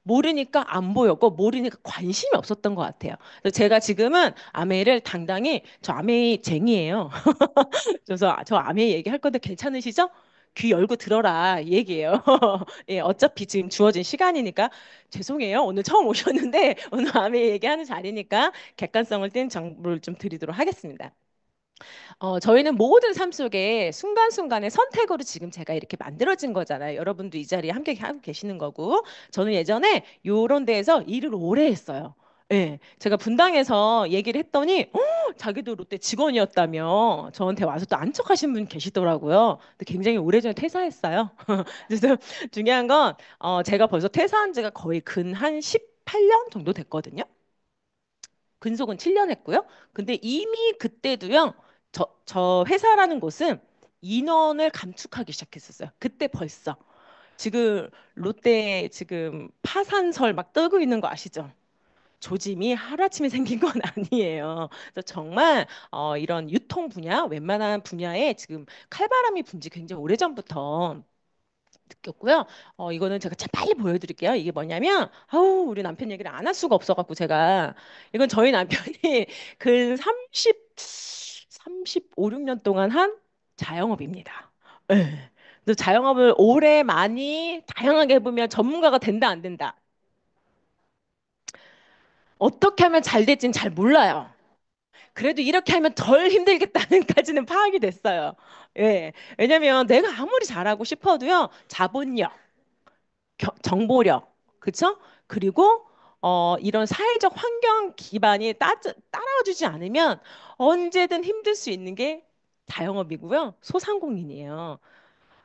모르니까 안 보였고 모르니까 관심이 없었던 것 같아요. 그래서 제가 지금은 아메이를 당당히 저 아메이 쟁이에요. 그래서 저 아메이 얘기할 건데 괜찮으시죠? 귀 열고 들어라 이 얘기예요. 예, 어차피 지금 주어진 시간이니까 죄송해요. 오늘 처음 오셨는데 오늘 아메이 얘기하는 자리니까 객관성을 띈 정보를 좀 드리도록 하겠습니다. 저희는 모든 삶 속에 순간순간의 선택으로 지금 제가 이렇게 만들어진 거잖아요. 여러분도 이 자리에 함께 하고 계시는 거고. 저는 예전에 요런 데에서 일을 오래 했어요. 예, 제가 분당에서 얘기를 했더니, 자기도 롯데 직원이었다며 저한테 와서 또 안척하신 분 계시더라고요. 근데 굉장히 오래전에 퇴사했어요. 그래서 중요한 건, 제가 벌써 퇴사한 지가 거의 근 한 18년 정도 됐거든요. 근속은 7년 했고요. 근데 이미 그때도요, 저 회사라는 곳은 인원을 감축하기 시작했었어요. 그때 벌써. 지금 롯데 지금 파산설 막 떨고 있는 거 아시죠? 조짐이 하루아침에 생긴 건 아니에요. 그래서 정말 이런 유통 분야, 웬만한 분야에 지금 칼바람이 분지 굉장히 오래전부터 느꼈고요. 이거는 제가 참 빨리 보여드릴게요. 이게 뭐냐면, 아우, 우리 남편 얘기를 안 할 수가 없어갖고 제가, 이건 저희 남편이 근 35, 6년 동안 한 자영업입니다. 예. 그래서 자영업을 오래 많이 다양하게 해보면 전문가가 된다, 안 된다. 어떻게 하면 잘 될지는 잘 몰라요. 그래도 이렇게 하면 덜 힘들겠다는까지는 파악이 됐어요. 예. 왜냐면 내가 아무리 잘하고 싶어도요, 자본력, 정보력, 그쵸? 그리고 이런 사회적 환경 기반이 따라와주지 않으면 언제든 힘들 수 있는 게 자영업이고요. 소상공인이에요.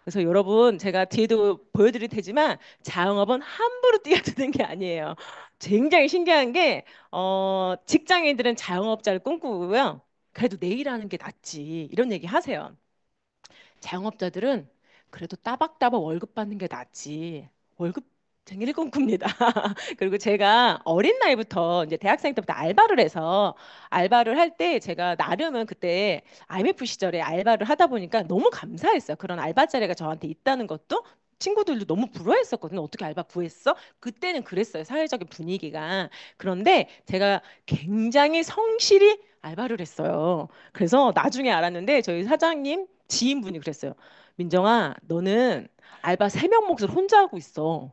그래서 여러분 제가 뒤에도 보여드릴 테지만 자영업은 함부로 뛰어드는 게 아니에요. 굉장히 신기한 게 직장인들은 자영업자를 꿈꾸고요. 그래도 내일 하는 게 낫지 이런 얘기 하세요. 자영업자들은 그래도 따박따박 월급 받는 게 낫지. 월급쟁이를 꿈꿉니다. 그리고 제가 어린 나이부터 이제 대학생 때부터 알바를 해서 알바를 할 때 제가 나름은 그때 IMF 시절에 알바를 하다 보니까 너무 감사했어요. 그런 알바 자리가 저한테 있다는 것도 친구들도 너무 부러워했었거든요. 어떻게 알바 구했어? 그때는 그랬어요. 사회적인 분위기가. 그런데 제가 굉장히 성실히 알바를 했어요. 그래서 나중에 알았는데 저희 사장님 지인분이 그랬어요. 민정아, 너는 알바 3명 몫을 혼자 하고 있어.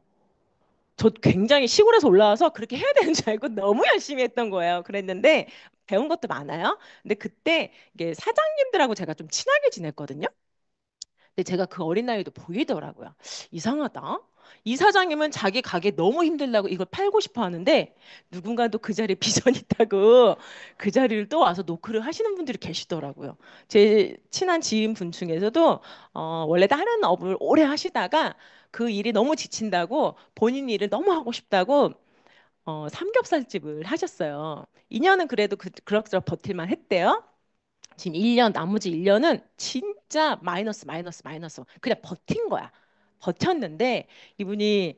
저 굉장히 시골에서 올라와서 그렇게 해야 되는 줄 알고 너무 열심히 했던 거예요. 그랬는데 배운 것도 많아요. 근데 그때 이게 사장님들하고 제가 좀 친하게 지냈거든요. 근데 제가 그 어린 나이도 보이더라고요. 이상하다. 이 사장님은 자기 가게 너무 힘들다고 이걸 팔고 싶어 하는데 누군가도 그 자리에 비전이 있다고 그 자리를 또 와서 노크를 하시는 분들이 계시더라고요. 제 친한 지인분 중에서도 원래 다른 업을 오래 하시다가 그 일이 너무 지친다고 본인 일을 너무 하고 싶다고 삼겹살집을 하셨어요. 2년은 그래도 그럭저럭 버틸만 했대요. 지금 1년, 나머지 1년은 진짜 마이너스, 마이너스, 마이너스. 그냥 버틴 거야. 버텼는데 이분이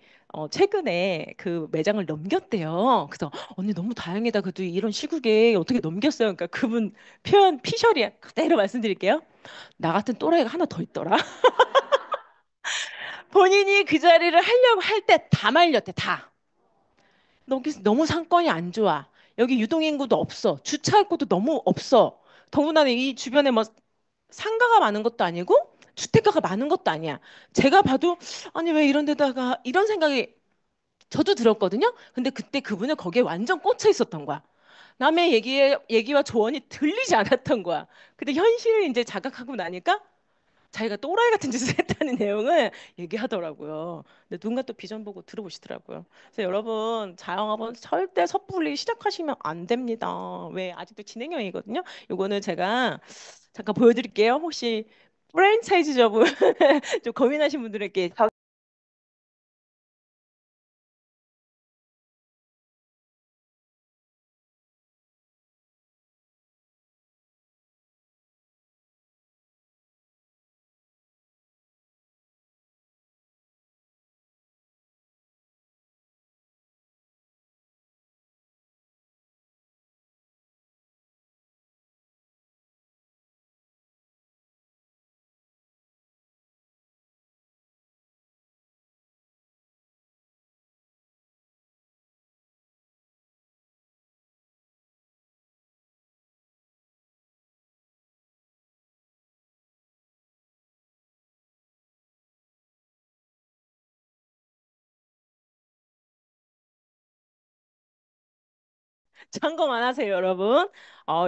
최근에 그 매장을 넘겼대요. 그래서 언니 너무 다행이다. 그래도 이런 시국에 어떻게 넘겼어요? 그러니까 그분 표현 피셜이 그대로 말씀드릴게요. 나 같은 또라이가 하나 더 있더라. 본인이 그 자리를 하려고 할 때 다 말렸대, 다. 여기 너무 상권이 안 좋아. 여기 유동인구도 없어. 주차할 곳도 너무 없어. 더군다나 이 주변에 뭐 상가가 많은 것도 아니고 주택가가 많은 것도 아니야. 제가 봐도 아니 왜 이런 데다가 이런 생각이 저도 들었거든요. 근데 그때 그분은 거기에 완전 꽂혀 있었던 거야. 남의 얘기와 조언이 들리지 않았던 거야. 근데 현실을 이제 자각하고 나니까 자기가 또라이 같은 짓을 했다는 내용을 얘기하더라고요. 근데 누군가 또 비전 보고 들어보시더라고요. 그래서 여러분 자영업은 절대 섣불리 시작하시면 안 됩니다. 왜 아직도 진행형이거든요. 요거는 제가 잠깐 보여드릴게요. 혹시 프랜차이즈업을 좀 고민하신 분들에게 참고만 하세요, 여러분.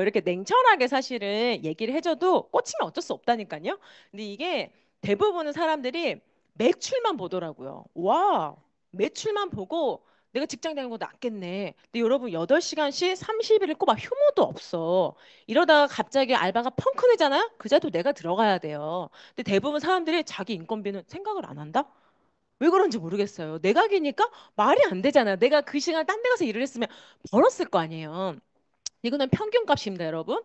이렇게 냉철하게 사실은 얘기를 해줘도 꽂히면 어쩔 수 없다니까요. 근데 이게 대부분의 사람들이 매출만 보더라고요. 와, 매출만 보고 내가 직장 다니는 거 낫겠네. 근데 여러분 8시간씩 30일을 꼽아 휴무도 없어. 이러다가 갑자기 알바가 펑크내잖아요? 그자도 내가 들어가야 돼요. 근데 대부분 사람들이 자기 인건비는 생각을 안 한다? 왜 그런지 모르겠어요. 내각이니까 말이 안 되잖아요. 내가 그 시간 딴 데 가서 일을 했으면 벌었을 거 아니에요. 이거는 평균 값입니다, 여러분.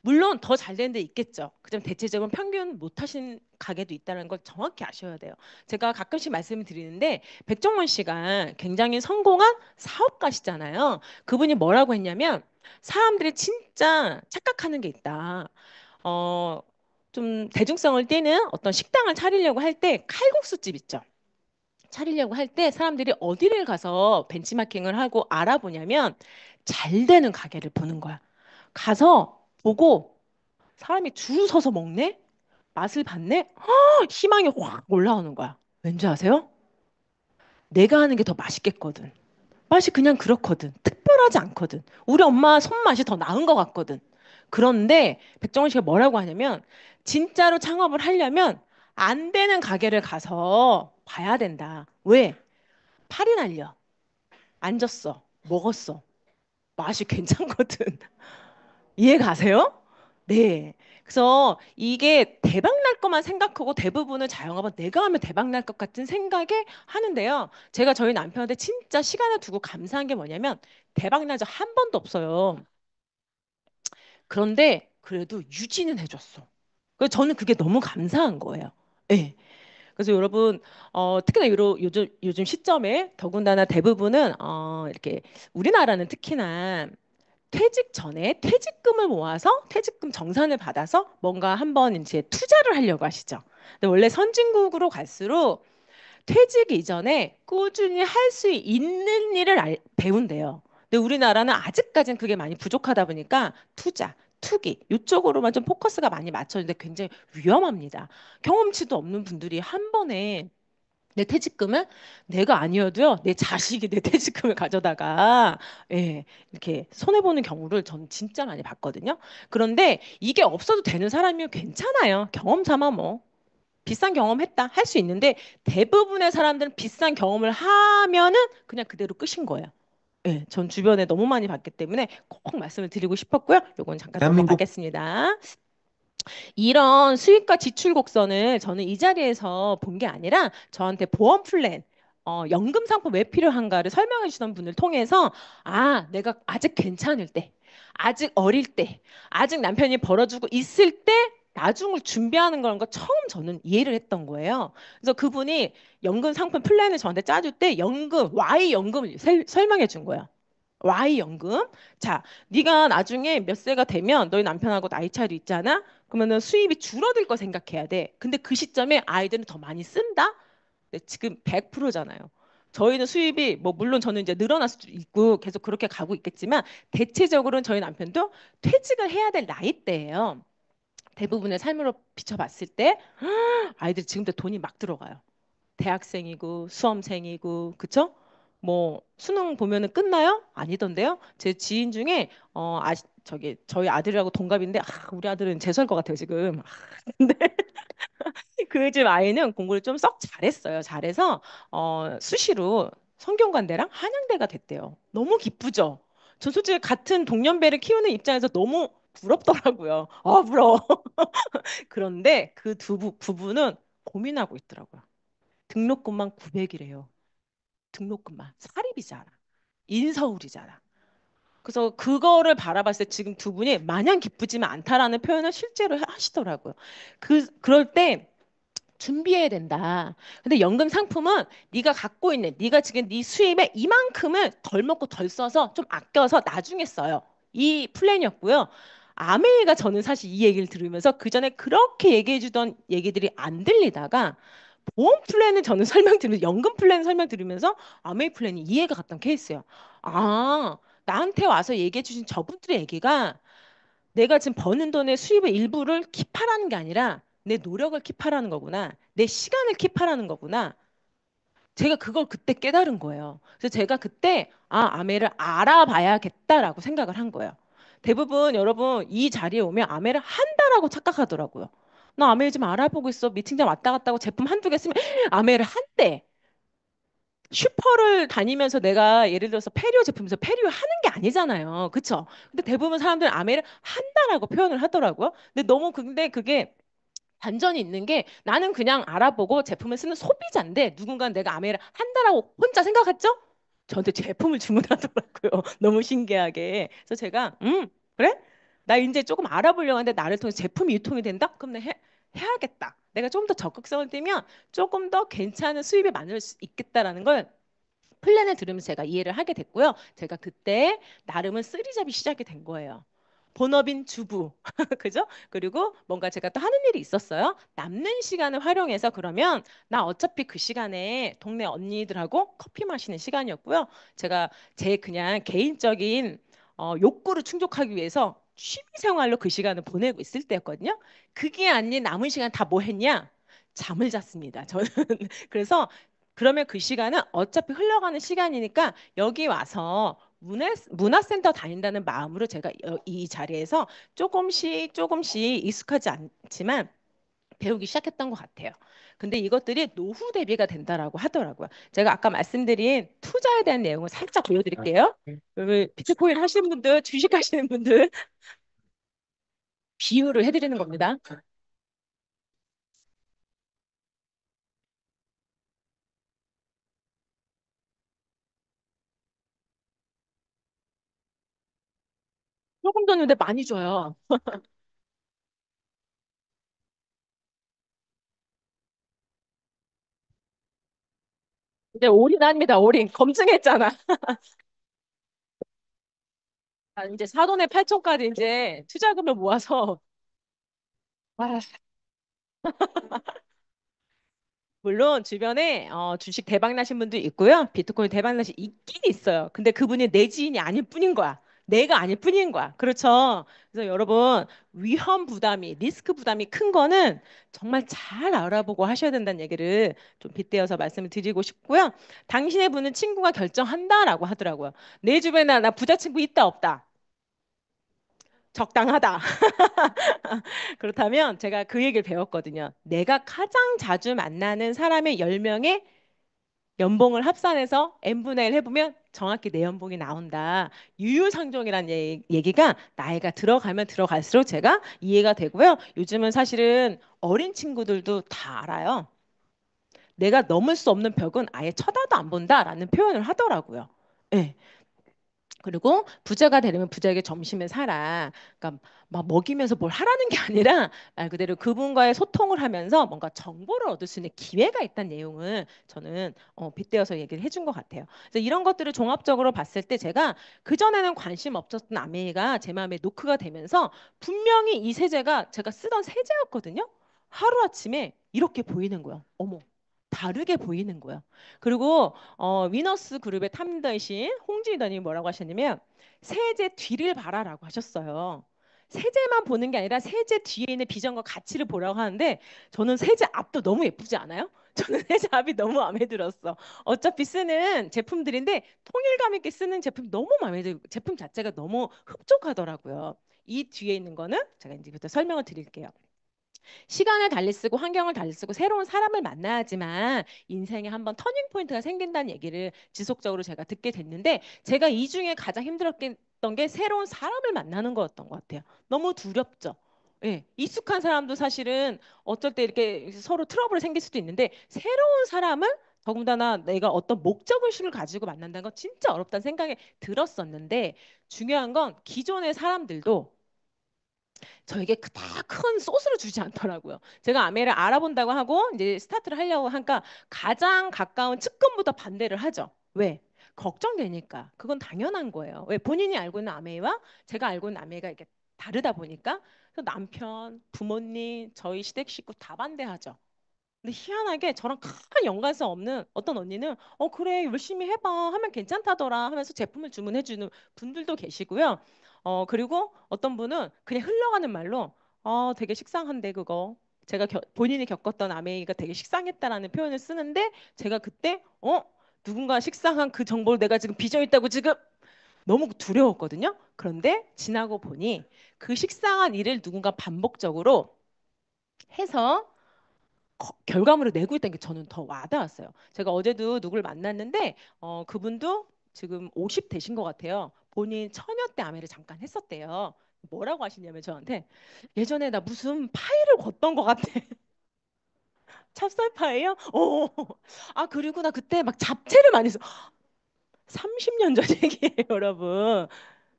물론 더 잘 되는 데 있겠죠. 그럼 대체적으로 평균 못 하신 가게도 있다는 걸 정확히 아셔야 돼요. 제가 가끔씩 말씀을 드리는데 백종원 씨가 굉장히 성공한 사업가시잖아요. 그분이 뭐라고 했냐면 사람들이 진짜 착각하는 게 있다. 어, 좀 대중성을 띠는 어떤 식당을 차리려고 할 때 칼국수 집 있죠. 차리려고 할 때 사람들이 어디를 가서 벤치마킹을 하고 알아보냐면 잘 되는 가게를 보는 거야. 가서 보고 사람이 줄 서서 먹네? 맛을 봤네? 희망이 확 올라오는 거야. 왠지 아세요? 내가 하는 게 더 맛있겠거든. 맛이 그냥 그렇거든. 특별하지 않거든. 우리 엄마 손맛이 더 나은 것 같거든. 그런데 백종원 씨가 뭐라고 하냐면 진짜로 창업을 하려면 안 되는 가게를 가서 봐야 된다. 왜? 팔이 날려. 앉았어. 먹었어. 맛이 괜찮거든. 이해 가세요? 네. 그래서 이게 대박 날 것만 생각하고 대부분은 자영업은 내가 하면 대박 날 것 같은 생각에 하는데요. 제가 저희 남편한테 진짜 시간을 두고 감사한 게 뭐냐면 대박 난 적 한 번도 없어요. 그런데 그래도 유지는 해줬어. 그래서 저는 그게 너무 감사한 거예요. 네. 그래서 여러분, 특히나 요즘 시점에 더군다나 대부분은 이렇게 우리나라는 특히나 퇴직 전에 퇴직금을 모아서 퇴직금 정산을 받아서 뭔가 한번 이제 투자를 하려고 하시죠. 근데 원래 선진국으로 갈수록 퇴직 이전에 꾸준히 할 수 있는 일을 배운대요. 근데 우리나라는 아직까지는 그게 많이 부족하다 보니까 투자, 투기 이쪽으로만 좀 포커스가 많이 맞춰지는데 굉장히 위험합니다. 경험치도 없는 분들이 한 번에 내 퇴직금을 내가 아니어도요, 내 자식이 내 퇴직금을 가져다가, 예, 이렇게 손해보는 경우를 전 진짜 많이 봤거든요. 그런데 이게 없어도 되는 사람이면 괜찮아요. 경험 삼아 뭐. 비싼 경험했다 할 수 있는데 대부분의 사람들은 비싼 경험을 하면은 그냥 그대로 끝인 거예요. 예, 전 주변에 너무 많이 봤기 때문에 꼭 말씀을 드리고 싶었고요. 요건 잠깐 대한민국 넘어가겠습니다. 이런 수입과 지출 곡선을 저는 이 자리에서 본 게 아니라 저한테 보험 플랜, 연금 상품 왜 필요한가를 설명해 주던 분을 통해서 아, 내가 아직 괜찮을 때, 아직 어릴 때, 아직 남편이 벌어주고 있을 때 나중을 준비하는 거라는 거 처음 저는 이해를 했던 거예요. 그래서 그분이 연금 상품 플랜을 저한테 짜줄 때 Y 연금을 설명해 준 거예요. Y 연금. 자, 네가 나중에 몇 세가 되면 너희 남편하고 나이 차이도 있잖아. 그러면은 수입이 줄어들 거 생각해야 돼. 근데 그 시점에 아이들은 더 많이 쓴다? 네, 지금 100%잖아요. 저희는 수입이 뭐 물론 저는 이제 늘어날 수도 있고 계속 그렇게 가고 있겠지만 대체적으로는 저희 남편도 퇴직을 해야 될 나이대예요. 대부분의 삶으로 비춰봤을 때 아이들이 지금도 돈이 막 들어가요. 대학생이고 수험생이고 그쵸? 뭐 수능 보면은 끝나요? 아니던데요. 제 지인 중에 저기 저희 아들이라고 동갑인데 우리 아들은 재수할 것 같아요 지금. 근데 그 집 아이는 공부를 좀 썩 잘했어요. 잘해서 수시로 성균관대랑 한양대가 됐대요. 너무 기쁘죠? 저 솔직히 같은 동년배를 키우는 입장에서 너무 부럽더라고요. 부러워. 그런데 그 부부는 고민하고 있더라고요. 등록금만 900이래요. 등록금만. 사립이잖아. 인서울이잖아. 그래서 그거를 바라봤을 때 지금 두 분이 마냥 기쁘지만 않다라는 표현을 실제로 하시더라고요. 그럴 때 준비해야 된다. 근데 연금 상품은 네가 갖고 있는 네가 지금 네 수입의 이만큼을 덜 먹고 덜 써서 좀 아껴서 나중에 써요. 이 플랜이었고요. 아메이가 저는 사실 이 얘기를 들으면서 그 전에 그렇게 얘기해 주던 얘기들이 안 들리다가 보험 플랜은 저는 설명드리면서 연금 플랜 설명드리면서 아메이 플랜이 이해가 갔던 케이스예요. 아, 나한테 와서 얘기해 주신 저분들의 얘기가 내가 지금 버는 돈의 수입의 일부를 킵하라는 게 아니라 내 노력을 킵하라는 거구나. 내 시간을 킵하라는 거구나. 제가 그걸 그때 깨달은 거예요. 그래서 제가 그때 아메를 알아봐야겠다라고 생각을 한 거예요. 대부분 여러분 이 자리에 오면 아메를 한다라고 착각하더라고요. 나 아메 좀 알아보고 있어. 미팅장 왔다 갔다 하고 제품 한두 개 쓰면 아메를 한대. 슈퍼를 다니면서 내가 예를 들어서 페리오 제품에서 페리오 하는 게 아니잖아요. 그쵸? 근데 대부분 사람들은 아메를 한다라고 표현을 하더라고요. 근데 그게 반전이 있는 게 나는 그냥 알아보고 제품을 쓰는 소비자인데 누군가는 내가 아메를 한다라고 혼자 생각했죠? 저한테 제품을 주문하더라고요. 너무 신기하게. 그래서 제가 그래? 나 이제 조금 알아보려고 하는데 나를 통해서 제품이 유통이 된다? 그럼 내가 해야겠다. 내가 좀 더 적극성을 띠면 조금 더 괜찮은 수입을 만들 수 있겠다라는 걸 플랜을 들으면서 제가 이해를 하게 됐고요. 제가 그때 나름은 쓰리잡이 시작이 된 거예요. 본업인 주부, 그죠? 그리고 뭔가 제가 또 하는 일이 있었어요. 남는 시간을 활용해서 그러면 나 어차피 그 시간에 동네 언니들하고 커피 마시는 시간이었고요. 제가 제 그냥 개인적인 욕구를 충족하기 위해서 취미 생활로 그 시간을 보내고 있을 때였거든요. 그게 아닌 남은 시간 다 뭐 했냐? 잠을 잤습니다. 저는 그래서 그러면 그 시간은 어차피 흘러가는 시간이니까 여기 와서 문화센터 다닌다는 마음으로 제가 이 자리에서 조금씩 조금씩 익숙하지 않지만 배우기 시작했던 것 같아요. 근데 이것들이 노후 대비가 된다라고 하더라고요. 제가 아까 말씀드린 투자에 대한 내용을 살짝 보여드릴게요. 여기 비트코인 하시는 분들, 주식 하시는 분들 비유를 해드리는 겁니다. 조금 줬는데 많이 줘요. 이제 올인합니다. 올인. 검증했잖아. 이제 사돈의 8천까지 이제 투자금을 모아서 아, 물론 주변에 주식 대박 나신 분도 있고요. 비트코인 대박 나신 있긴 있어요. 근데 그분이 내 지인이 아닐 뿐인 거야. 내가 아닐 뿐인 거야. 그렇죠? 그래서 여러분 위험 부담이 리스크 부담이 큰 거는 정말 잘 알아보고 하셔야 된다는 얘기를 좀 빗대어서 말씀을 드리고 싶고요. 당신의 분은 친구가 결정한다라고 하더라고요. 내 주변에 나 부자 친구 있다 없다. 적당하다. 그렇다면 제가 그 얘기를 배웠거든요. 내가 가장 자주 만나는 사람의 10명의 연봉을 합산해서 n분의 1 해보면 정확히 내 연봉이 나온다. 유유상종이라는 얘기가 나이가 들어가면 들어갈수록 제가 이해가 되고요. 요즘은 사실은 어린 친구들도 다 알아요. 내가 넘을 수 없는 벽은 아예 쳐다도 안 본다라는 표현을 하더라고요. 예. 그리고 부자가 되려면 부자에게 점심을 사라. 그러니까 막 먹이면서 뭘 하라는 게 아니라 말 그대로 그분과의 소통을 하면서 뭔가 정보를 얻을 수 있는 기회가 있다는 내용을 저는 빗대어서 얘기를 해준 것 같아요. 그래서 이런 것들을 종합적으로 봤을 때 제가 그전에는 관심 없었던 아메이가 제 마음에 노크가 되면서 분명히 이 세제가 제가 쓰던 세제였거든요. 하루아침에 이렇게 보이는 거예요. 어머. 다르게 보이는 거예요. 그리고 위너스 그룹의 탑리더이신 홍진이더님이 뭐라고 하셨냐면 세제 뒤를 봐라라고 하셨어요. 세제만 보는 게 아니라 세제 뒤에 있는 비전과 가치를 보라고 하는데 저는 세제 앞도 너무 예쁘지 않아요? 저는 세제 앞이 너무 마음에 들었어. 어차피 쓰는 제품들인데 통일감 있게 쓰는 제품 너무 마음에 들고 제품 자체가 너무 흡족하더라고요. 이 뒤에 있는 거는 제가 이제부터 설명을 드릴게요. 시간을 달리 쓰고 환경을 달리 쓰고 새로운 사람을 만나야지만 인생에 한번 터닝 포인트가 생긴다는 얘기를 지속적으로 제가 듣게 됐는데 제가 이 중에 가장 힘들었던 게 새로운 사람을 만나는 거였던 것 같아요. 너무 두렵죠. 예, 익숙한 사람도 사실은 어쩔 때 이렇게 서로 트러블이 생길 수도 있는데 새로운 사람을 더군다나 내가 어떤 목적의식을 가지고 만난다는 건 진짜 어렵다는 생각이 들었었는데 중요한 건 기존의 사람들도 저에게 그닥 큰 소스를 주지 않더라고요. 제가 아메를 알아본다고 하고 이제 스타트를 하려고 하니까 가장 가까운 측근부터 반대를 하죠. 왜? 걱정되니까. 그건 당연한 거예요. 왜? 본인이 알고 있는 아메이와 제가 알고 있는 아메이가 이렇게 다르다 보니까 그래서 남편, 부모님, 저희 시댁 식구 다 반대하죠. 근데 희한하게 저랑 큰 연관성 없는 어떤 언니는 그래 열심히 해봐 하면 괜찮다더라 하면서 제품을 주문해 주는 분들도 계시고요. 그리고 어떤 분은 그냥 흘러가는 말로 되게 식상한데 그거. 본인이 겪었던 아메이가 되게 식상했다라는 표현을 쓰는데 제가 그때 누군가 식상한 그 정보를 내가 지금 빚어있다고 지금 너무 두려웠거든요. 그런데 지나고 보니 그 식상한 일을 누군가 반복적으로 해서 결과물을 내고 있다는 게 저는 더 와닿았어요. 제가 어제도 누굴 만났는데 그분도 지금 50 되신 것 같아요. 본인 처녀 때 아메를 잠깐 했었대요. 뭐라고 하시냐면 저한테 예전에 나 무슨 파일을 걷던 것 같아. 찹쌀파예요? 아 그리고 나 그때 막 잡채를 많이 써. 30년 전 얘기예요, 여러분.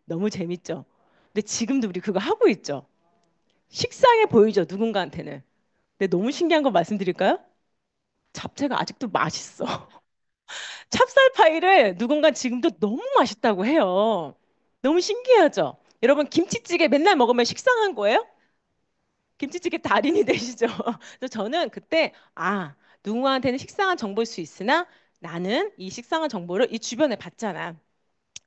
너무 재밌죠? 근데 지금도 우리 그거 하고 있죠? 식상해 보이죠, 누군가한테는. 근데 너무 신기한 거 말씀드릴까요? 잡채가 아직도 맛있어. 찹쌀파이를 누군가 지금도 너무 맛있다고 해요. 너무 신기하죠? 여러분, 김치찌개 맨날 먹으면 식상한 거예요? 김치찌개 달인이 되시죠? 그래서 저는 그때, 누군가한테는 식상한 정보일 수 있으나 나는 이 식상한 정보를 이 주변에 받잖아.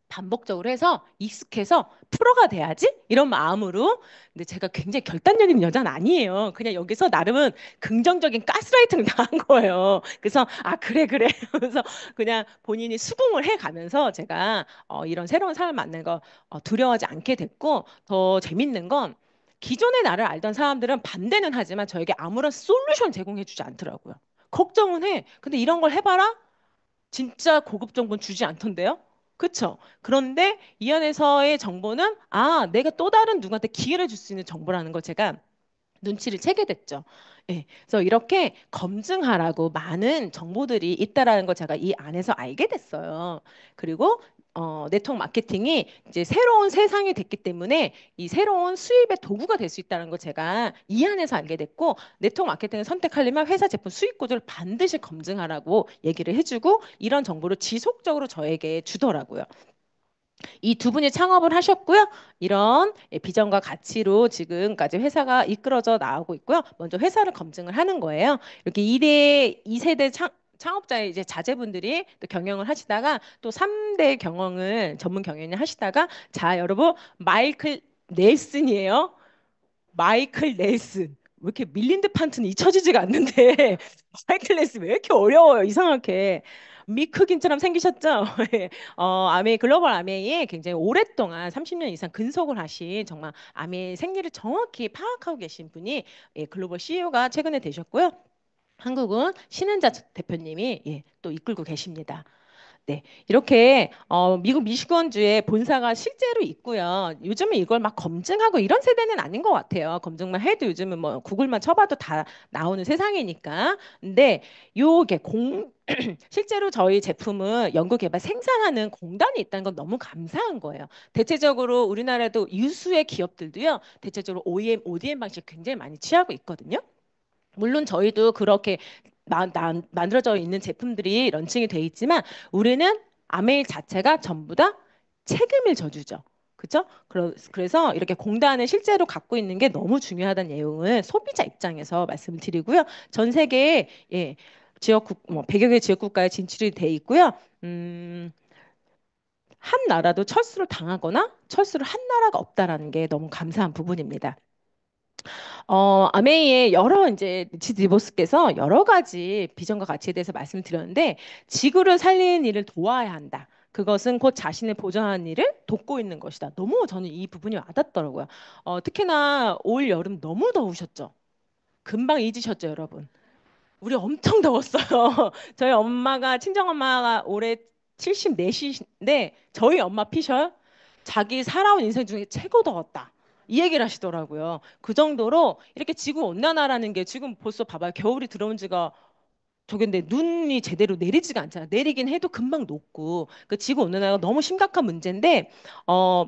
반복적으로 해서 익숙해서 프로가 돼야지 이런 마음으로. 근데 제가 굉장히 결단력 있는 여자는 아니에요. 그냥 여기서 나름은 긍정적인 가스라이팅을 당한 거예요. 그래서 그래 그래 하면서 그냥 본인이 수긍을 해가면서 제가 이런 새로운 사람 만나는 거 두려워하지 않게 됐고, 더 재밌는 건 기존에 나를 알던 사람들은 반대는 하지만 저에게 아무런 솔루션 제공해주지 않더라고요. 걱정은 해. 근데 이런 걸 해봐라? 진짜 고급 정보는 주지 않던데요? 그쵸? 그런데 이 안에서의 정보는 내가 또 다른 누구한테 기회를 줄 수 있는 정보라는 걸 제가 눈치를 채게 됐죠. 예. 그래서 이렇게 검증하라고 많은 정보들이 있다라는 걸 제가 이 안에서 알게 됐어요. 그리고 네트워크 마케팅이 이제 새로운 세상이 됐기 때문에 이 새로운 수입의 도구가 될 수 있다는 걸 제가 이 안에서 알게 됐고, 네트워크 마케팅을 선택하려면 회사 제품 수익 구조를 반드시 검증하라고 얘기를 해주고 이런 정보를 지속적으로 저에게 주더라고요. 이 두 분이 창업을 하셨고요. 이런 비전과 가치로 지금까지 회사가 이끌어져 나오고 있고요. 먼저 회사를 검증을 하는 거예요. 이렇게 2대, 2세대 창업자의 이제 자제분들이 또 경영을 하시다가 또 3대 경영을 전문 경영을 하시다가, 자, 여러분, 마이클 넬슨이에요. 마이클 넬슨. 왜 이렇게 밀린드 판트는 잊혀지지가 않는데 마이클 넬슨 왜 이렇게 어려워요, 이상하게. 미크긴처럼 생기셨죠? 예. 아메이 글로벌 아메이에 굉장히 오랫동안 30년 이상 근속을 하신, 정말 아메이 생리를 정확히 파악하고 계신 분이 글로벌 CEO가 최근에 되셨고요. 한국은 신은자 대표님이 또 이끌고 계십니다. 네, 이렇게 미국 미시건주에 본사가 실제로 있고요. 요즘은 이걸 막 검증하고 이런 세대는 아닌 것 같아요. 검증만 해도 요즘은 뭐 구글만 쳐봐도 다 나오는 세상이니까. 근데 요게 실제로 저희 제품을 연구개발 생산하는 공단이 있다는 건 너무 감사한 거예요. 대체적으로 우리나라도 유수의 기업들도요, 대체적으로 OEM, ODM 방식 굉장히 많이 취하고 있거든요. 물론 저희도 그렇게 만들어져 있는 제품들이 런칭이 돼 있지만 우리는 아메일 자체가 전부 다 책임을 져주죠. 그죠? 그래서 이렇게 공단을 실제로 갖고 있는 게 너무 중요하다는 내용을 소비자 입장에서 말씀을 드리고요. 전 세계에 지역국, 뭐 100여 개 지역국가에 진출이 돼 있고요. 한 나라도 철수를 당하거나 철수를 한 나라가 없다라는 게 너무 감사한 부분입니다. 아메이의 여러 이제 리치드 보스께서 여러 가지 비전과 가치에 대해서 말씀을 드렸는데, 지구를 살리는 일을 도와야 한다. 그것은 곧 자신을 보존하는 일을 돕고 있는 것이다. 너무 저는 이 부분이 와닿더라고요. 특히나 올 여름 너무 더우셨죠? 금방 잊으셨죠, 여러분? 우리 엄청 더웠어요. 저희 엄마가, 친정엄마가 올해 74시인데 저희 엄마 피셔요. 자기 살아온 인생 중에 최고 더웠다. 이 얘기를 하시더라고요. 그 정도로 이렇게 지구 온난화라는 게 지금 벌써 봐봐요. 겨울이 들어온 지가 저게, 근데 눈이 제대로 내리지가 않잖아. 내리긴 해도 금방 녹고. 그 지구 온난화가 너무 심각한 문제인데, 어,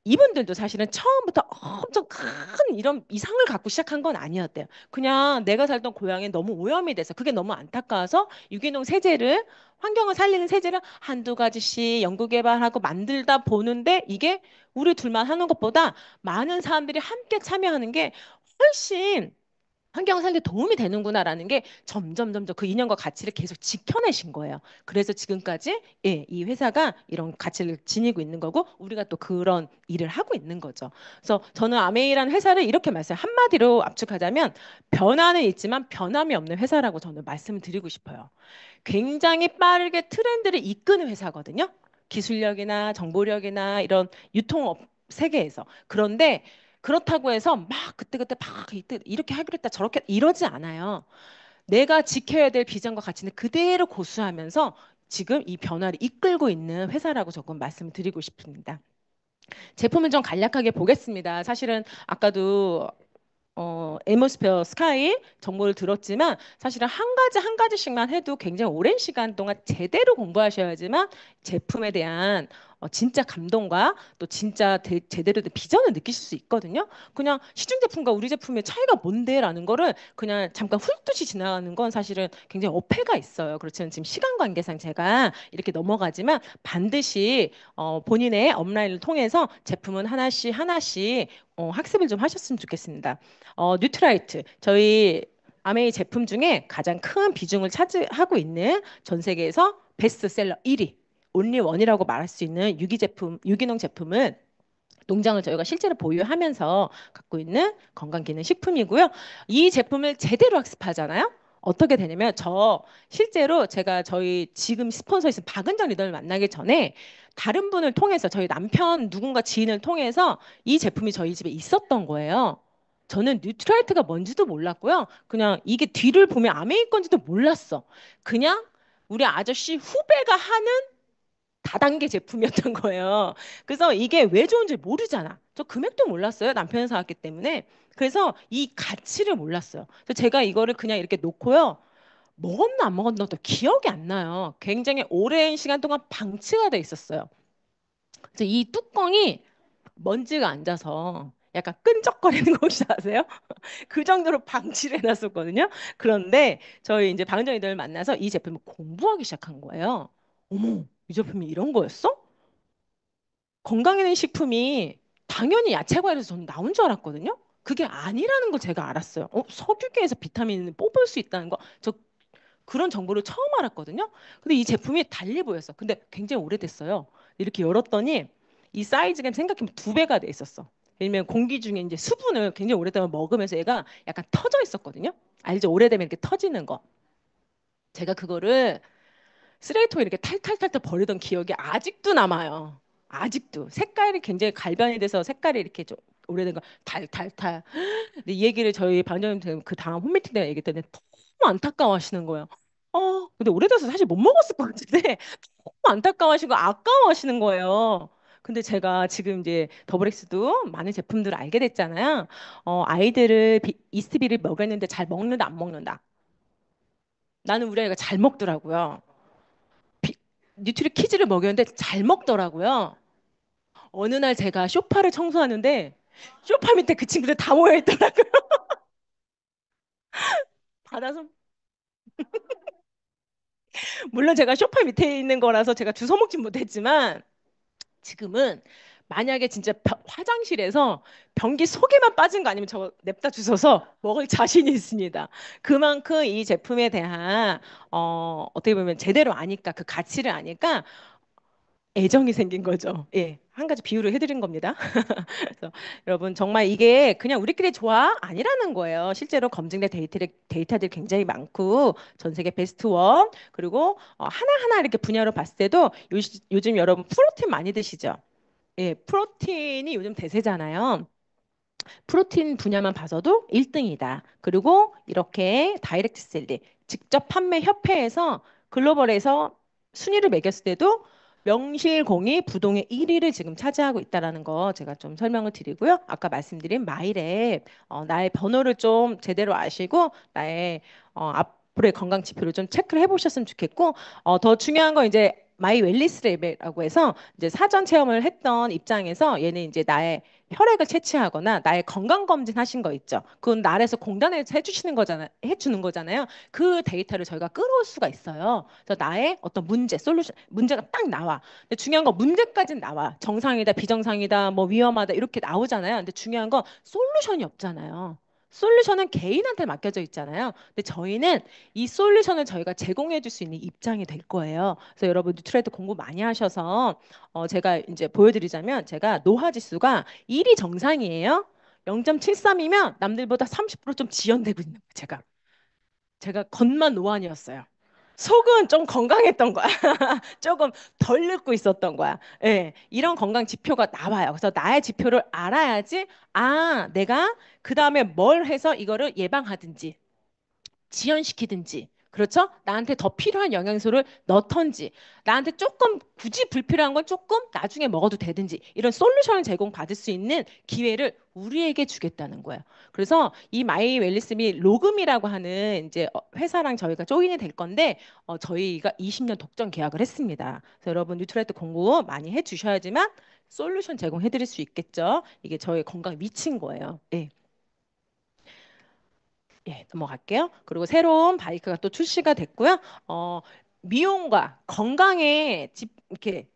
이분들도 사실은 처음부터 엄청 큰 이런 이상을 갖고 시작한 건 아니었대요. 그냥 내가 살던 고향에 너무 오염이 돼서 그게 너무 안타까워서 유기농 세제를, 환경을 살리는 세제를 한두 가지씩 연구 개발하고 만들다 보는데, 이게 우리 둘만 하는 것보다 많은 사람들이 함께 참여하는 게 훨씬 환경 살리는 데 도움이 되는구나라는 게 점점 그 인연과 가치를 계속 지켜내신 거예요. 그래서 지금까지 예, 이 회사가 이런 가치를 지니고 있는 거고 우리가 또 그런 일을 하고 있는 거죠. 그래서 저는 아메이라는 회사를 이렇게 말씀 한마디로 압축하자면 변화는 있지만 변함이 없는 회사라고 저는 말씀을 드리고 싶어요. 굉장히 빠르게 트렌드를 이끄는 회사거든요. 기술력이나 정보력이나 이런 유통업 세계에서. 그런데 그렇다고 해서 막 그때그때 막 이때 이렇게 하기로 했다 저렇게 이러지 않아요. 내가 지켜야 될 비전과 가치는 그대로 고수하면서 지금 이 변화를 이끌고 있는 회사라고 조금 말씀드리고 싶습니다. 제품은 좀 간략하게 보겠습니다. 사실은 아까도 에모스페어 스카이 정보를 들었지만 사실은 한 가지씩만 해도 굉장히 오랜 시간 동안 제대로 공부하셔야지만 제품에 대한 진짜 감동과 또 진짜 제대로 된 비전을 느끼실 수 있거든요. 그냥 시중 제품과 우리 제품의 차이가 뭔데라는 거를 그냥 잠깐 훑듯이 지나가는 건 사실은 굉장히 어폐가 있어요. 그렇지만 지금 시간 관계상 제가 이렇게 넘어가지만 반드시 본인의 업라인을 통해서 제품은 하나씩 하나씩 학습을 좀 하셨으면 좋겠습니다. 뉴트라이트 저희 아메이 제품 중에 가장 큰 비중을 차지하고 있는 전 세계에서 베스트셀러 1위 온리 원이라고 말할 수 있는 유기농 제품은 농장을 저희가 실제로 보유하면서 갖고 있는 건강기능식품이고요. 이 제품을 제대로 학습하잖아요. 어떻게 되냐면 저 실제로 제가 저희 지금 스폰서 있는 박은정 리더를 만나기 전에 다른 분을 통해서 저희 남편 누군가 지인을 통해서 이 제품이 저희 집에 있었던 거예요. 저는 뉴트라이트가 뭔지도 몰랐고요. 그냥 이게 뒤를 보면 아메이 건지도 몰랐어. 그냥 우리 아저씨 후배가 하는 다단계 제품이었던 거예요. 그래서 이게 왜 좋은지 모르잖아. 저 금액도 몰랐어요. 남편이 사왔기 때문에. 그래서 이 가치를 몰랐어요. 그래서 제가 이거를 그냥 이렇게 놓고요. 먹었나 안 먹었나도 기억이 안 나요. 굉장히 오랜 시간 동안 방치가 돼 있었어요. 그래서 이 뚜껑이 먼지가 앉아서 약간 끈적거리는 거 혹시 아세요? 그 정도로 방치를 해놨었거든요. 그런데 저희 이제 방정이들 만나서 이 제품을 공부하기 시작한 거예요. 어머, 이 제품이 이런 거였어? 건강기능 식품이 당연히 야채 과일에서 저는 나온 줄 알았거든요. 그게 아니라는 걸 제가 알았어요. 석유계에서 비타민을 뽑을 수 있다는 거. 저 그런 정보를 처음 알았거든요. 근데 이 제품이 달리 보였어. 근데 굉장히 오래됐어요. 이렇게 열었더니 이 사이즈가 생각해보면 두 배가 돼 있었어. 왜냐면 공기 중에 이제 수분을 굉장히 오랫동안 먹으면서 얘가 약간 터져 있었거든요. 알죠? 오래되면 이렇게 터지는 거. 제가 그거를 쓰레기통에 이렇게 탈탈탈탈 버리던 기억이 아직도 남아요. 아직도 색깔이 굉장히 갈변이 돼서 색깔이 이렇게 좀 오래된 거 탈탈탈. 근데 이 얘기를 저희 반장님 그 다음 홈미팅 때 얘기했더니 너무 안타까워하시는 거예요. 근데 오래돼서 사실 못 먹었을 것 같은데 너무 안타까워하시고 아까워하시는 거예요. 근데 제가 지금 이제 더블엑스도 많은 제품들을 알게 됐잖아요. 아이들을 이스트비를 먹였는데 잘 먹는다 안 먹는다. 나는 우리 아이가 잘 먹더라고요. 비- 뉴트리 키즈를 먹였는데 잘 먹더라고요. 어느 날 제가 쇼파를 청소하는데 쇼파 밑에 그 친구들 다 모여 있더라고요. 받아서 물론 제가 쇼파 밑에 있는 거라서 제가 주워 먹진 못했지만 지금은 만약에 진짜 화장실에서 변기 속에만 빠진 거 아니면 저거 냅다 주워서 먹을 자신이 있습니다. 그만큼 이 제품에 대한 어떻게 보면 제대로 아니까 그 가치를 아니까 애정이 생긴 거죠. 예. 한 가지 비유를 해드린 겁니다. 그래서 여러분 정말 이게 그냥 우리끼리 좋아 아니라는 거예요. 실제로 검증된 데이터들이 굉장히 많고 전 세계 베스트 원 그리고 하나하나 이렇게 분야로 봤을 때도 요즘 여러분 프로틴 많이 드시죠? 예, 프로틴이 요즘 대세잖아요. 프로틴 분야만 봐서도 1등이다. 그리고 이렇게 다이렉트 셀리, 직접 판매 협회에서 글로벌에서 순위를 매겼을 때도 명실공히 부동의 1위를 지금 차지하고 있다라는 거 제가 좀 설명을 드리고요. 아까 말씀드린 마이랩, 나의 번호를 좀 제대로 아시고 나의 앞으로의 건강 지표를 좀 체크를 해보셨으면 좋겠고, 더 중요한 건 이제 마이 웰리스 랩이라고 해서 이제 사전 체험을 했던 입장에서 얘는 이제 나의 혈액을 채취하거나 나의 건강 검진 하신 거 있죠. 그건 나라에서 공단에서 해주는 거잖아요. 그 데이터를 저희가 끌어올 수가 있어요. 그래서 나의 어떤 문제가 딱 나와. 근데 중요한 건 문제까지는 나와. 정상이다, 비정상이다, 뭐 위험하다 이렇게 나오잖아요. 근데 중요한 건 솔루션이 없잖아요. 솔루션은 개인한테 맡겨져 있잖아요. 근데 저희는 이 솔루션을 저희가 제공해 줄 수 있는 입장이 될 거예요. 그래서 여러분 뉴트레이트 공부 많이 하셔서 제가 이제 보여드리자면 제가 노화 지수가 1이 정상이에요. 0.73이면 남들보다 30%좀 지연되고 있는 거예요. 제가 겉만 노안이었어요. 속은 좀 건강했던 거야. 조금 덜 늙고 있었던 거야. 예, 이런 건강 지표가 나와요. 그래서 나의 지표를 알아야지, 아, 내가 그 다음에 뭘 해서 이거를 예방하든지, 지연시키든지, 그렇죠? 나한테 더 필요한 영양소를 넣던지, 나한테 조금 굳이 불필요한 건 조금 나중에 먹어도 되든지, 이런 솔루션을 제공받을 수 있는 기회를 우리에게 주겠다는 거예요. 그래서 이 마이 웰리스미 로금이라고 하는 이제 회사랑 저희가 조인이 될 건데, 저희가 20년 독점 계약을 했습니다. 그래서 여러분 뉴트라이트 공부 많이 해주셔야지만 솔루션 제공해 드릴 수 있겠죠. 이게 저희 건강에 미친 거예요. 예. 예, 넘어갈게요. 그리고 새로운 바이크가 또 출시가 됐고요. 미용과 건강에 이렇게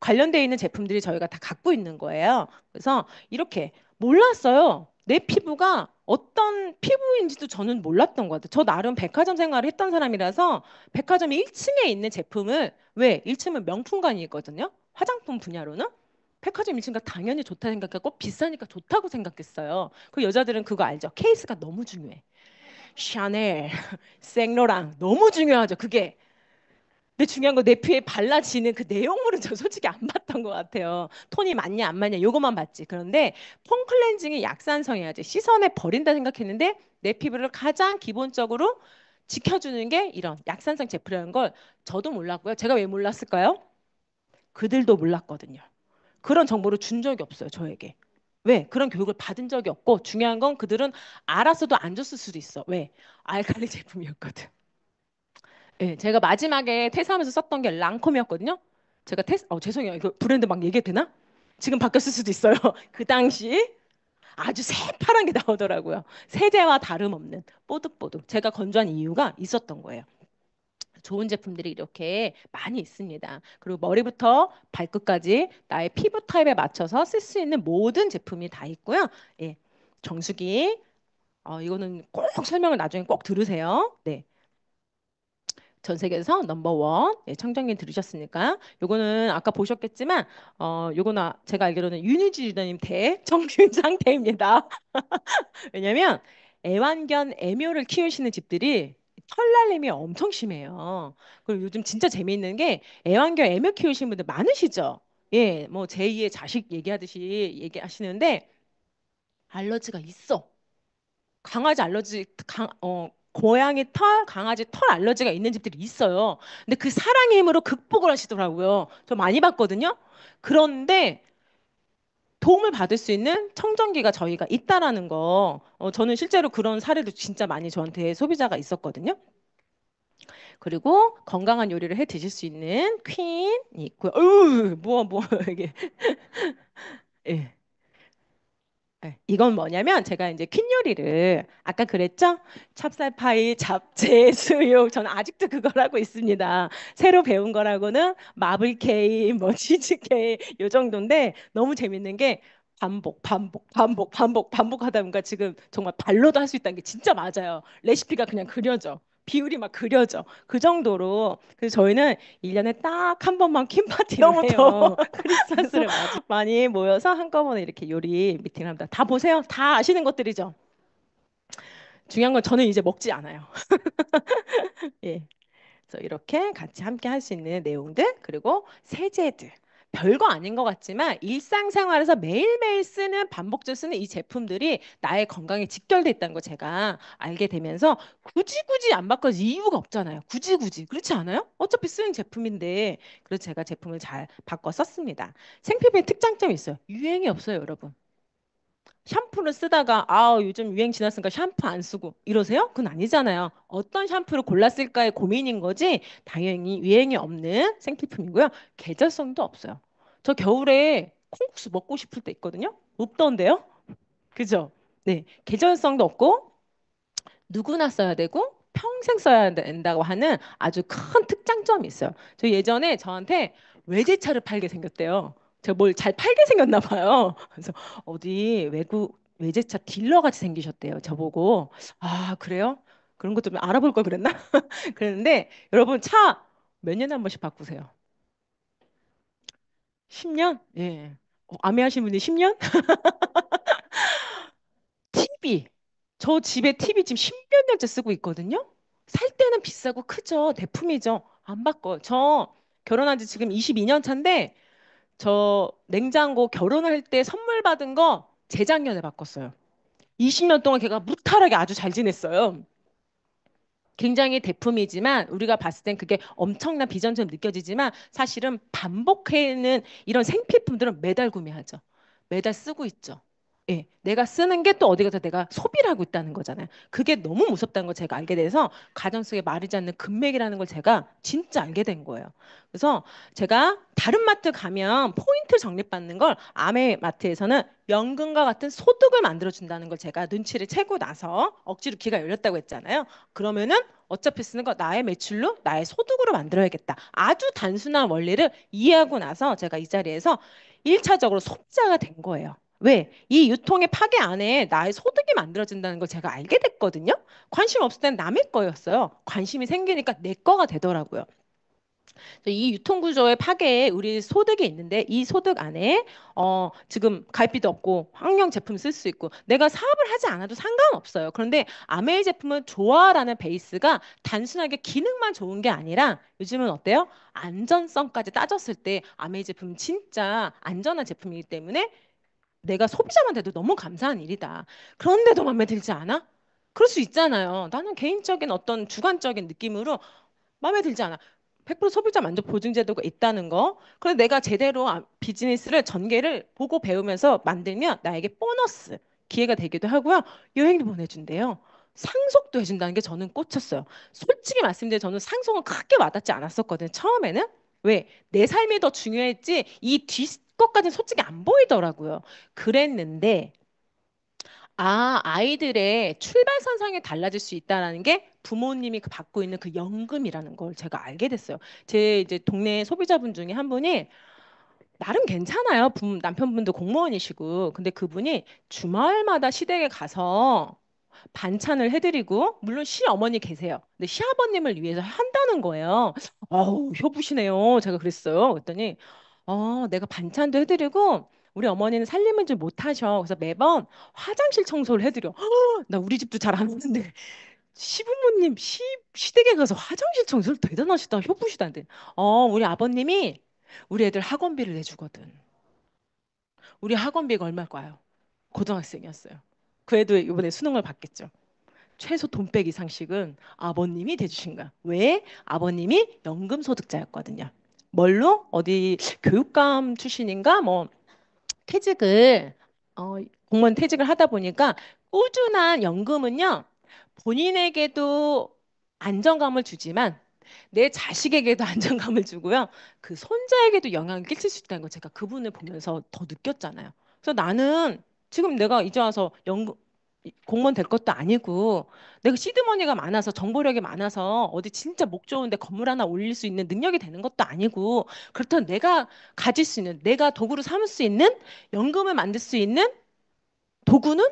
관련되어 있는 제품들이 저희가 다 갖고 있는 거예요. 그래서 이렇게 몰랐어요. 내 피부가 어떤 피부인지도 저는 몰랐던 것 같아요. 저 나름 백화점 생활을 했던 사람이라서 백화점 1층에 있는 제품을 왜 1층은 명품관이거든요. 화장품 분야로는. 백화점 1층가 당연히 좋다 생각하고 비싸니까 좋다고 생각했어요. 그 여자들은 그거 알죠? 케이스가 너무 중요해. 샤넬, 생로랑 너무 중요하죠. 그게. 근데 중요한 건 내 피에 발라지는 그 내용물은 저 솔직히 안 봤던 것 같아요. 톤이 맞냐 안 맞냐 요것만 봤지. 그런데 폼 클렌징이 약산성이야지. 씻어내 버린다 생각했는데 내 피부를 가장 기본적으로 지켜주는 게 이런 약산성 제품이라는 걸 저도 몰랐고요. 제가 왜 몰랐을까요? 그들도 몰랐거든요. 그런 정보를 준 적이 없어요, 저에게. 왜? 그런 교육을 받은 적이 없고 중요한 건 그들은 알아서도 안 줬을 수도 있어. 왜? 알칼리 제품이었거든. 예, 제가 마지막에 퇴사하면서 썼던 게 랑콤이었거든요. 제가 죄송해요. 이거 브랜드 막 얘기해도 되나? 지금 바뀌었을 수도 있어요. 그 당시 아주 새파란 게 나오더라고요. 세제와 다름없는 뽀득뽀득. 제가 건조한 이유가 있었던 거예요. 좋은 제품들이 이렇게 많이 있습니다. 그리고 머리부터 발끝까지 나의 피부 타입에 맞춰서 쓸 수 있는 모든 제품이 다 있고요. 예, 정수기. 이거는 꼭 설명을 나중에 꼭 들으세요. 네. 전 세계에서 넘버원. 예, 청정기 들으셨으니까 요거는 아까 보셨겠지만 요거는 제가 알기로는 윤희지 유다님 대정규 상태입니다. 왜냐면 애완견 애묘를 키우시는 집들이 털날림이 엄청 심해요. 그리고 요즘 진짜 재미있는 게 애완견 애묘 키우시는 분들 많으시죠? 예, 뭐 제2의 자식 얘기하듯이 얘기하시는데 알러지가 있어. 강아지 알러지, 고양이 털, 강아지 털 알러지가 있는 집들이 있어요. 근데 그 사랑의 힘으로 극복을 하시더라고요. 저 많이 봤거든요. 그런데 도움을 받을 수 있는 청정기가 저희가 있다라는 거, 저는 실제로 그런 사례도 진짜 많이 저한테 소비자가 있었거든요. 그리고 건강한 요리를 해 드실 수 있는 퀸이 있고요. 이게. 예. 네, 이건 뭐냐면 제가 이제 퀸 요리를 아까 그랬죠? 찹쌀파이, 잡채, 수육 저는 아직도 그걸 하고 있습니다. 새로 배운 거라고는 마블 케이크, 뭐 치즈 케이크 요 정도인데 너무 재밌는 게 반복하다 보니까 지금 정말 발로도 할 수 있다는 게 진짜 맞아요. 레시피가 그냥 그려져. 비율이 막 그려져. 그 정도로. 그래서 저희는 1년에 딱 한 번만 퀸 파티를 너무 더워. 해요. 크리스마스를 맞이 많이 모여서 한꺼번에 이렇게 요리 미팅을 합니다. 다 보세요. 다 아시는 것들이죠. 중요한 건 저는 이제 먹지 않아요. 예. 그래서 이렇게 같이 함께 할 수 있는 내용들 그리고 세제들 별거 아닌 것 같지만 일상생활에서 매일매일 쓰는 반복적으로 쓰는 이 제품들이 나의 건강에 직결돼 있다는 거 제가 알게 되면서 굳이 안 바꿔 이유가 없잖아요. 굳이 그렇지 않아요? 어차피 쓰는 제품인데 그래서 제가 제품을 잘 바꿔 썼습니다. 생피부의 특장점이 있어요. 유행이 없어요, 여러분. 샴푸를 쓰다가 요즘 유행 지났으니까 샴푸 안 쓰고 이러세요? 그건 아니잖아요. 어떤 샴푸를 골랐을까의 고민인 거지 당연히 유행이 없는 생필품이고요. 계절성도 없어요. 저 겨울에 콩국수 먹고 싶을 때 있거든요. 없던데요? 그죠? 네, 계절성도 없고 누구나 써야 되고 평생 써야 된다고 하는 아주 큰 특장점이 있어요. 저 예전에 저한테 외제차를 팔게 생겼대요. 제가 뭘 잘 팔게 생겼나 봐요. 그래서 어디 외국 외제차 딜러 같이 생기셨대요. 저보고. 아, 그래요? 그런 것 좀 알아볼 걸 그랬나? 그랬는데 여러분 차 몇 년에 한 번씩 바꾸세요? 10년? 예. 아메하신 분이 10년? TV. 저 집에 TV 지금 10몇 년째 쓰고 있거든요. 살 때는 비싸고 크죠. 대품이죠. 안 바꿔요. 저 결혼한 지 지금 22년 차인데 저 냉장고 결혼할 때 선물 받은 거 재작년에 바꿨어요. 20년 동안 걔가 무탈하게 아주 잘 지냈어요. 굉장히 대품이지만 우리가 봤을 땐 그게 엄청난 비전처럼 느껴지지만 사실은 반복해는 이런 생필품들은 매달 구매하죠. 매달 쓰고 있죠. 예, 내가 쓰는 게 또 어디 가서 내가 소비를 하고 있다는 거잖아요. 그게 너무 무섭다는 걸 제가 알게 돼서 가정 속에 마르지 않는 금맥이라는 걸 제가 진짜 알게 된 거예요. 그래서 제가 다른 마트 가면 포인트 적립받는 걸 아메 마트에서는 연금과 같은 소득을 만들어준다는 걸 제가 눈치를 채고 나서 억지로 귀가 열렸다고 했잖아요. 그러면은 어차피 쓰는 거 나의 매출로 나의 소득으로 만들어야겠다. 아주 단순한 원리를 이해하고 나서 제가 이 자리에서 1차적으로 소비자가 된 거예요. 왜? 이 유통의 파괴 안에 나의 소득이 만들어진다는 걸 제가 알게 됐거든요. 관심 없을 땐 남의 거였어요. 관심이 생기니까 내 거가 되더라고요. 이 유통구조의 파괴에 우리 소득이 있는데 이 소득 안에 지금 가입비도 없고 환경 제품 쓸 수 있고 내가 사업을 하지 않아도 상관없어요. 그런데 아메이 제품은 좋아라는 베이스가 단순하게 기능만 좋은 게 아니라 요즘은 어때요? 안전성까지 따졌을 때 아메이 제품 진짜 안전한 제품이기 때문에 내가 소비자만 돼도 너무 감사한 일이다. 그런데도 마음에 들지 않아? 그럴 수 있잖아요. 나는 개인적인 어떤 주관적인 느낌으로 마음에 들지 않아. 100% 소비자 만족 보증 제도가 있다는 거. 그래서 내가 제대로 비즈니스를 전개를 보고 배우면서 만들면 나에게 보너스 기회가 되기도 하고요. 여행도 보내준대요. 상속도 해준다는 게 저는 꽂혔어요. 솔직히 말씀드려 저는 상속은 크게 와닿지 않았었거든요. 처음에는. 왜? 내 삶이 더 중요했지 이 뒷것까지는 솔직히 안 보이더라고요. 그랬는데 아이들의 출발선상이 달라질 수 있다라는 게 부모님이 받고 있는 그 연금이라는 걸 제가 알게 됐어요. 제 이제 동네 소비자분 중에 한 분이 나름 괜찮아요. 남편분도 공무원이시고. 근데 그분이 주말마다 시댁에 가서 반찬을 해드리고, 물론 시어머니 계세요. 근데 시아버님을 위해서 한다는 거예요. 아우, 효부시네요. 제가 그랬어요. 그랬더니, 내가 반찬도 해드리고, 우리 어머니는 살림을 좀 못하셔. 그래서 매번 화장실 청소를 해드려. 나 우리 집도 잘 안 하는데, 시부모님 시댁에 가서 화장실 청소를 대단하시다. 효부시다는데. 우리 아버님이 우리 애들 학원비를 내주거든. 우리 학원비가 얼마일까요? 고등학생이었어요. 그 애도 이번에 수능을 받겠죠. 최소 돈 빼기 상식은 아버님이 대주신 거야. 왜? 아버님이 연금소득자였거든요. 뭘로? 어디 교육감 출신인가? 뭐 퇴직을 어, 공무원 퇴직을 하다 보니까 꾸준한 연금은요 본인에게도 안정감을 주지만 내 자식에게도 안정감을 주고요 그 손자에게도 영향을 끼칠 수 있다는 걸 제가 그분을 보면서 더 느꼈잖아요. 그래서 나는 지금 내가 이제 와서 연금 공무원 될 것도 아니고 내가 시드머니가 많아서 정보력이 많아서 어디 진짜 목 좋은데 건물 하나 올릴 수 있는 능력이 되는 것도 아니고 그렇다면 내가 가질 수 있는 내가 도구로 삼을 수 있는 연금을 만들 수 있는 도구는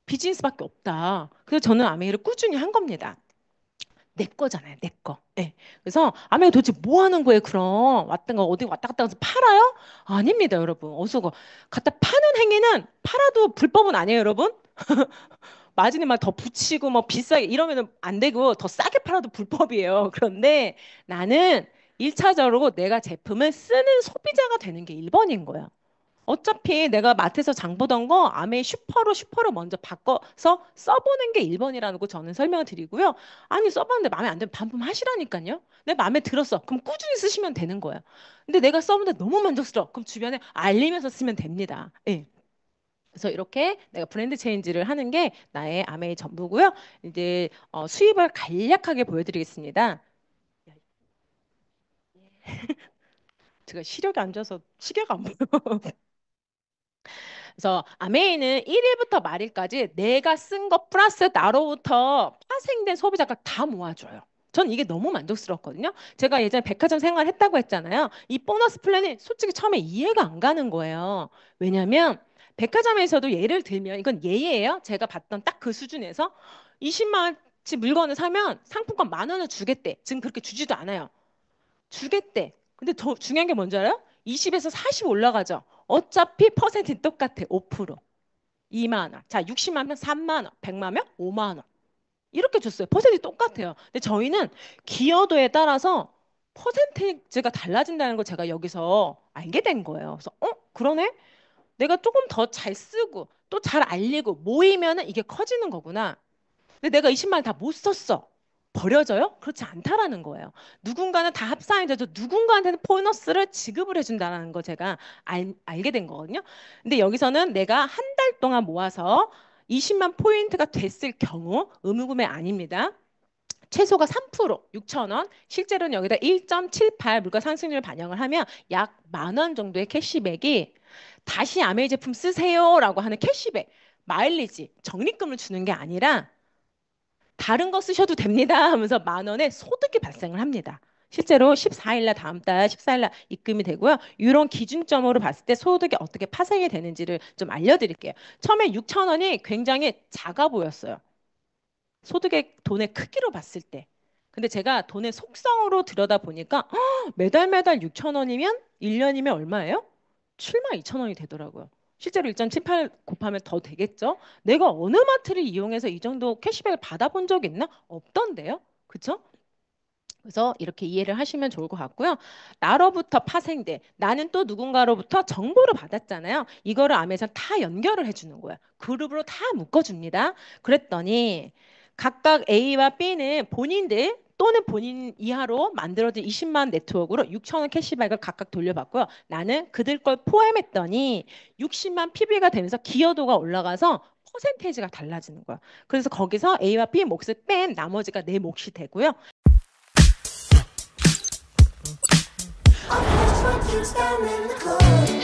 비즈니스밖에 없다. 그래서 저는 아메이를 꾸준히 한 겁니다. 내 거잖아요, 내 거. 네. 그래서 아메이 도대체 뭐 하는 거예요, 그럼? 어디 왔다 갔다 해서 팔아요? 아닙니다, 여러분. 어서 갖다 파는 행위는 팔아도 불법은 아니에요, 여러분. 마진을 막 더 붙이고 뭐 비싸게 이러면은 안 되고 더 싸게 팔아도 불법이에요. 그런데 나는 1차적으로 내가 제품을 쓰는 소비자가 되는 게 1번인 거야. 어차피 내가 마트에서 장 보던 거 아메 슈퍼로 먼저 바꿔서 써보는 게 1번이라는 거 저는 설명을 드리고요. 아니 써봤는데 마음에 안 들면 반품하시라니까요. 내 마음에 들었어. 그럼 꾸준히 쓰시면 되는 거예요. 근데 내가 써보는데 너무 만족스러워. 그럼 주변에 알리면서 쓰면 됩니다. 예. 그래서 이렇게 내가 브랜드 체인지를 하는 게 나의 아메이 전부고요. 이제 수입을 간략하게 보여드리겠습니다. 제가 시력이 안 좋아서 시계가 안 보여. 그래서 아메이는 1일부터 말일까지 내가 쓴 거 플러스 나로부터 파생된 소비자가 다 모아줘요. 전 이게 너무 만족스럽거든요. 제가 예전에 백화점 생활했다고 했잖아요. 이 보너스 플랜이 솔직히 처음에 이해가 안 가는 거예요. 왜냐면 백화점에서도 예를 들면 이건 예예요. 제가 봤던 딱 그 수준에서 20만 원치 물건을 사면 상품권 10,000원을 주겠대. 지금 그렇게 주지도 않아요. 주겠대. 근데 더 중요한 게 뭔지 알아요? 20에서 40 올라가죠. 어차피 퍼센트는 똑같아. 5%. 2만 원. 자, 60만 원 3만 원. 100만 원 5만 원. 이렇게 줬어요. 퍼센트 똑같아요. 근데 저희는 기여도에 따라서 퍼센테이지가 달라진다는 걸 제가 여기서 알게 된 거예요. 그래서 그러네? 내가 조금 더 잘 쓰고 또 잘 알리고 모이면은 이게 커지는 거구나. 근데 내가 20만 원 다 못 썼어. 버려져요? 그렇지 않다라는 거예요. 누군가는 다 합산해줘도 누군가한테는 보너스를 지급을 해준다는 거 제가 알게 된 거거든요. 근데 여기서는 내가 한 달 동안 모아서 20만 포인트가 됐을 경우 의무구매 아닙니다. 최소가 3%, 6,000원. 실제로는 여기다 1.78 물가 상승률 반영을 하면 약 10,000원 정도의 캐시백이 다시 아메이 제품 쓰세요라고 하는 캐시백, 마일리지, 적립금을 주는 게 아니라 다른 거 쓰셔도 됩니다 하면서 10,000원의 소득이 발생을 합니다. 실제로 14일 날 다음 달 14일 날 입금이 되고요. 이런 기준점으로 봤을 때 소득이 어떻게 파생이 되는지를 좀 알려드릴게요. 처음에 6,000원이 굉장히 작아 보였어요. 소득의 돈의 크기로 봤을 때. 근데 제가 돈의 속성으로 들여다보니까 매달 매달 6,000원이면 1년이면 얼마예요? 72,000원이 되더라고요. 실제로 1.78 곱하면 더 되겠죠? 내가 어느 마트를 이용해서 이 정도 캐시백을 받아본 적 있나? 없던데요? 그쵸? 그래서 이렇게 이해를 하시면 좋을 것 같고요. 나로부터 파생돼. 나는 또 누군가로부터 정보를 받았잖아요. 이거를 아메에서 다 연결을 해주는 거예요. 그룹으로 다 묶어줍니다. 그랬더니 각각 A와 B는 본인들 또는 본인 이하로 만들어진 20만 네트워크로 6,000원 캐시백을 각각 돌려받고요. 나는 그들 걸 포함했더니 60만 PB가 되면서 기여도가 올라가서 퍼센테이지가 달라지는 거야. 그래서 거기서 A와 B 몫을 뺀 나머지가 내 몫이 되고요. I watch my kids down in the club.